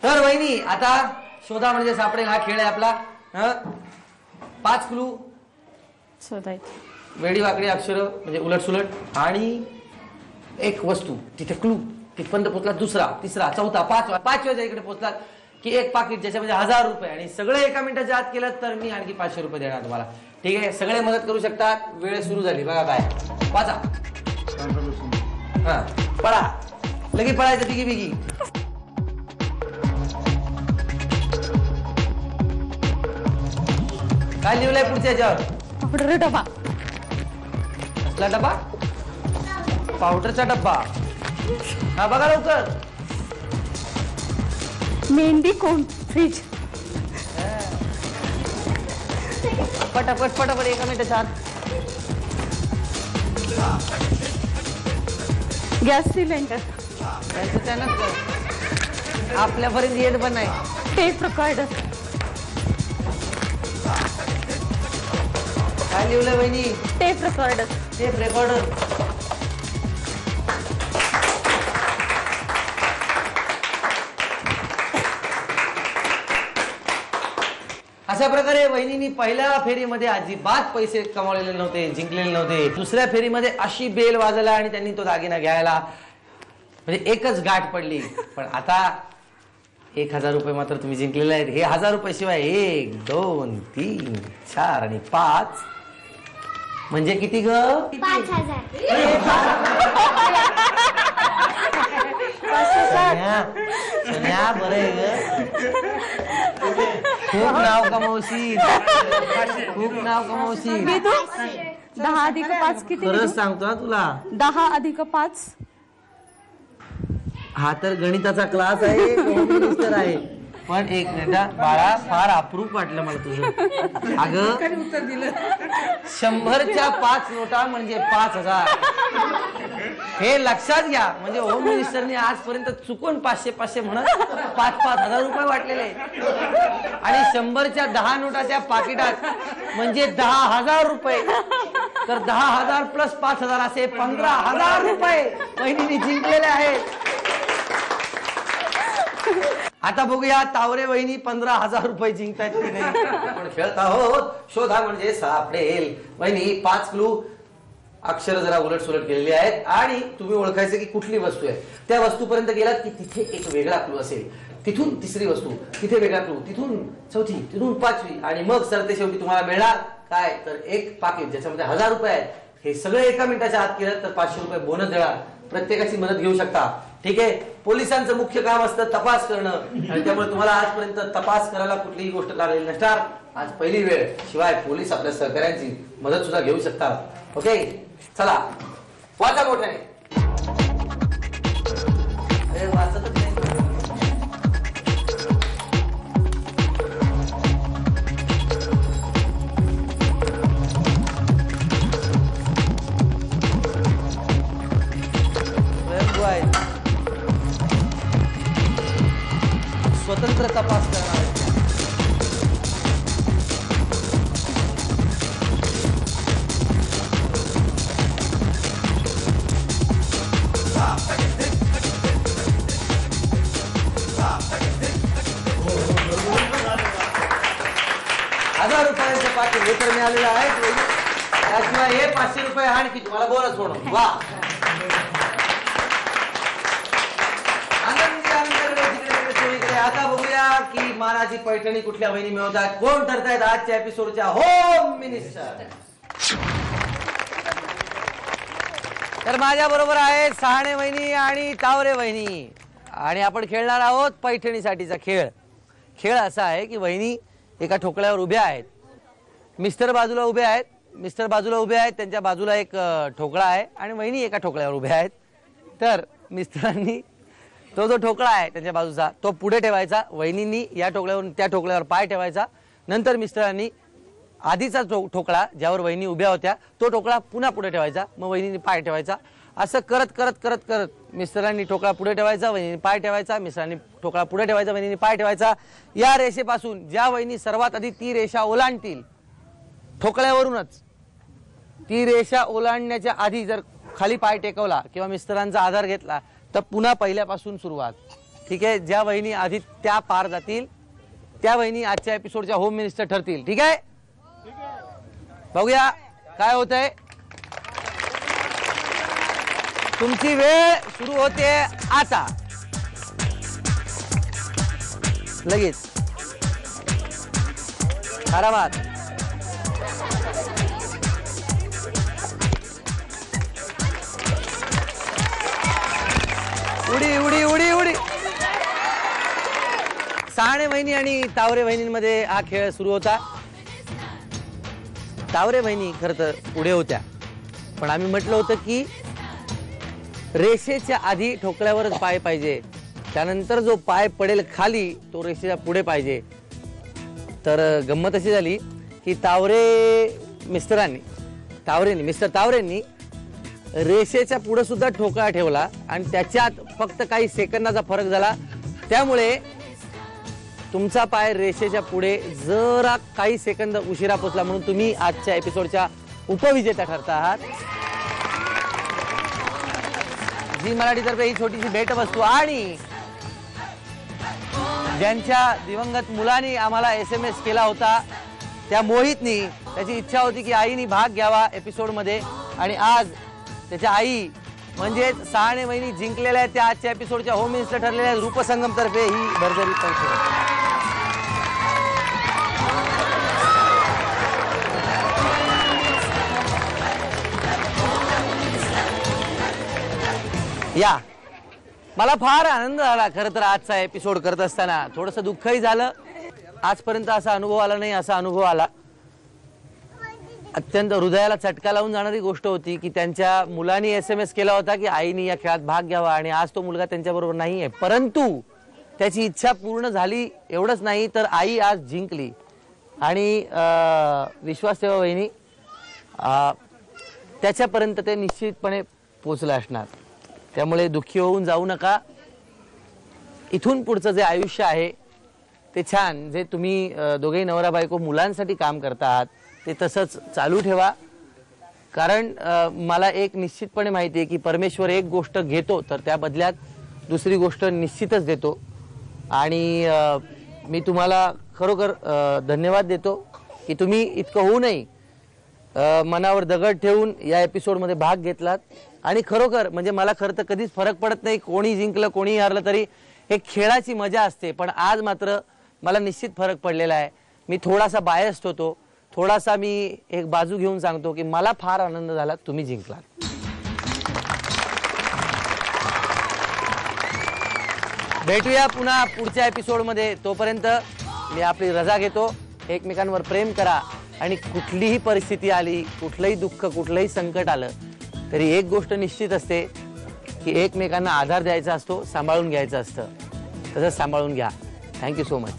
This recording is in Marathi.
तर वहिनी आता शोधा म्हणजे सापडेल हा खेळ आहे आपला. 5 क्लू शोधायचं, वेडी वाकडी अक्षर म्हणजे उलट सुलट आणि एक वस्तू. तिथे क्लू तिथपर्यंत पोहोचला, दुसरा तिसरा चौथा पाचव्या इकडे पोहोचला की एक पाकिट ज्याच्यामध्ये 1000 रुपये आणि सगळे एका मिनिटाच्या आत केलं तर मी आणखी 500 रुपये देणार तुम्हाला. ठीक आहे, सगळे मदत करू शकतात. वेळ सुरू झाली बघा. काय वाचा. हा पळा, लगे पळायचं बिगी बिगी. काय लिहिलंय पुढच्या याच्यावर? पावडर डबा. कसला डबा? पावडरचा डब्बा. हा बघा लवकर. मेहंदी कोण? फ्रीज. पटापट पटापट एका मिनिटाच्या आत. Gas cylinder. आपल्यापर्यंत येत पण नाही. Tape recorder. काय लिहिलंय वहिनी? Tape recorder. Tape recorder. अशा प्रकारे वहिनींनी पहिल्या फेरीमध्ये अजिबात पैसे कमावलेले नव्हते, जिंकलेले नव्हते. दुसऱ्या फेरीमध्ये अशी बेल वाजला आणि त्यांनी तो दागिना घ्यायला म्हणजे एकच गाठ पडली. पण आता 1000 रुपये मात्र तुम्ही जिंकलेले आहेत. हे 1000 रुपये शिवाय 1 2 3 4 आणि 5 म्हणजे किती ग? 5000. सोन्या बरं आहे ग. खूप नाव कमवशील, खूप नाव कमवशील. 10 अधिक 5 किती? खरंच सांगतो ना तुला. 10 अधिक 5. हा तर गणिताचा क्लास आहे, होम मिनिस्टर आहे. पण एक मिनिट बाळा, फार अप्रूप वाटलं मला तुझं. अगं 100च्या 5 नोटा म्हणजे 5000. हे लक्षात घ्या. म्हणजे होम मिनिस्टरने आजपर्यंत चुकून 500 म्हणत 5,000 रुपये वाटलेले आणि 100च्या 10 नोटाच्या पाकिटात म्हणजे 10,000 रुपये. तर 10,000 प्लस 5,000 असे 15,000 रुपये वहिनीने जिंकलेले आहेत. आता बघूया तावरे वहिनी 15,000 रुपये जिंकतायत की नाही. आपण खेळत आहोत शोधा म्हणजे सापडेल. वहिनी 5 क्लू अक्षर जरा उलट सुलट केलेली आहेत आणि तुम्ही ओळखायचं की कुठली वस्तू आहे. त्या वस्तूपर्यंत गेलात की तिथे एक वेगळा क्लू असेल, तिथून तिसरी वस्तू, तिथे वेगळा क्लू, तिथून चौथी, तिथून 5वी आणि मग सरते शेवटी तुम्हाला मिळणार काय तर एक पाकिट ज्याच्यामध्ये 1000 रुपये आहेत. हे सगळे एका मिनिटाच्या आत केलं तर 500 रुपये बोनस देणार. प्रत्येकाची मदत घेऊ शकता. ठीक आहे. पोलिसांचं मुख्य काम असतं तपास करणं आणि त्यामुळे तुम्हाला आजपर्यंत तपास करायला कुठलीही गोष्ट लागलेली नसणार. आज पहिली वेळ. शिवाय पोलीस आपल्या सहकार्यांची मदत सुद्धा घेऊ शकतात. ओके चला वाचा मोठ्याने. अरे वाचतच नाही. स्वतंत्र तपास करणार आहेत. हजार रुपयांचे पाकिट हे तर मिळालेलं आहे. त्याशिवाय हे 500 रुपये आणखी तुम्हाला बोनस म्हणून. वा आता बघूया की मानाची पैठणी कुठल्या वहिनी मिळवतात, कोण ठरतायत आजच्या एपिसोडच्या होम मिनिस्टर. तर माझ्या बरोबर आहे सहाणे वहिनी आणि तावरे वहिनी आणि आपण खेळणार आहोत पैठणीसाठीचा खेळ. खेळ असा आहे की वहिनी एका ठोकळ्यावर उभ्या आहेत, मिस्टर बाजूला उभे आहेत. मिस्टर बाजूला उभे आहेत, त्यांच्या बाजूला एक ठोकळा आहे आणि वहिनी एका ठोकळ्यावर उभ्या आहेत. तर मिस्टरांनी तो जो ठोकळा आहे त्यांच्या बाजूचा तो पुढे ठेवायचा. वहिनींनी या ठोकळ्यावरून त्या ठोकळ्यावर पाय ठेवायचा. नंतर मिस्टरांनी आधीचा ठोकळा ज्यावर वहिनी उभ्या होत्या तो ठोकळा पुन्हा पुढे ठेवायचा. मग वहिनींनी पाय ठेवायचा. असं करत करत करत करत मिस्टरांनी ठोकळा पुढे ठेवायचा, वहिनींनी पाय ठेवायचा, मिस्टरांनी ठोकळा पुढे ठेवायचा, वहिनींनी पाय ठेवायचा. या रेषेपासून ज्या वहिनी सर्वात आधी ती रेषा ओलांडतील ठोकळ्यावरूनच, ती रेषा ओलांडण्याच्या आधी जर खाली पाय टेकवला किंवा मिस्टरांचा आधार घेतला तर पुन्हा पहिल्यापासून सुरुवात. ठीक आहे, ज्या वहिनी आधी त्या पार जातील त्या वहिनी आजच्या एपिसोडच्या होम मिनिस्टर ठरतील. ठीक आहे, बघूया काय होतंय. तुमची वेळ सुरू होते आता. लगेच आरामात. उडी उडी उडी उडी. सहाणे वहिनी आणि तावरे वहिनींमध्ये हा खेळ सुरू होता. तावरे बहिणी खरं तर पुढे होत्या, पण आम्ही म्हटलं होतं की रेषेच्या आधी ठोकळ्यावरच पाय पाहिजे, त्यानंतर जो पाय पडेल खाली तो रेषेच्या पुढे पाहिजे. तर गंमत अशी झाली की मिस्टर तावरेंनी रेषेच्या पुढे सुद्धा ठोकळा ठेवला आणि त्याच्यात फक्त काही सेकंदाचा फरक झाला. त्यामुळे तुमचा पाय रेषेच्या पुढे जरा काही सेकंद उशिरा पोचला, म्हणून तुम्ही आजच्या एपिसोडच्या उपविजेता ठरता आहात. झी मराठीतर्फे ही छोटीशी भेटवस्तू आणि ज्यांच्या दिवंगत मुलांनी आम्हाला SMS केला होता त्या मोहितनी, त्याची इच्छा होती की आईनी भाग घ्यावा एपिसोडमध्ये, आणि आज त्याच्या आई म्हणजे सहाणे वहिनी जिंकलेल्या आहेत. त्या आजच्या एपिसोडच्या होम मिनिस्टर ठरलेल्या रूपसंगम तर्फे ही भरभरी पैसे. या मला फार आनंद झाला खरं तर आजचा एपिसोड करत असताना. थोडंसं दुःखही झालं. आजपर्यंत असा अनुभव आला नाही, असा अनुभव आला. अत्यंत हृदयाला चटका लावून जाणारी गोष्ट होती की त्यांच्या मुलांनी SMS केला होता की आईनी या खेळात भाग घ्यावा, आणि आज तो मुलगा त्यांच्याबरोबर नाही आहे, परंतु त्याची इच्छा पूर्ण झाली. एवढंच नाही तर आई आज जिंकली. आणि विश्वास ठेवा वहिनी, त्याच्यापर्यंत ते निश्चितपणे पोचलं असणार. त्यामुळे दुःखी होऊन जाऊ नका. इथून पुढचं जे आयुष्य आहे ते छान, जे तुम्ही दोघेही नवरा बायको मुलांसाठी काम करता आहात ते तसंच चालू ठेवा. कारण मला एक निश्चितपणे माहिती आहे की परमेश्वर एक गोष्ट घेतो तर त्या बदल्यात दुसरी गोष्ट निश्चितच देतो. आणि मी तुम्हाला खरोखर धन्यवाद देतो की तुम्ही इतकं होऊनही मनावर दगड ठेवून या एपिसोडमध्ये भाग घेतलात. आणि खरोखर म्हणजे मला खरं तर कधीच फरक पडत नाही कोणी जिंकलं कोणी हारलं तरी, हे खेळाची मजा असते. पण आज मात्र मला निश्चित फरक पडलेला आहे. मी थोडासा बायस्ड होतो, थोडासा मी एक बाजू घेऊन सांगतो की मला फार आनंद झाला तुम्ही जिंकलात. भेटूया पुन्हा पुढच्या एपिसोडमध्ये. तोपर्यंत मी आपली रजा घेतो. एकमेकांवर प्रेम करा आणि कुठलीही परिस्थिती आली, कुठलंही दुःख, कुठलंही संकट आलं तरी एक गोष्ट निश्चित असते की एकमेकांना आधार द्यायचा असतो, सांभाळून घ्यायचं असतं. तसंच सांभाळून घ्या. Thank you so much.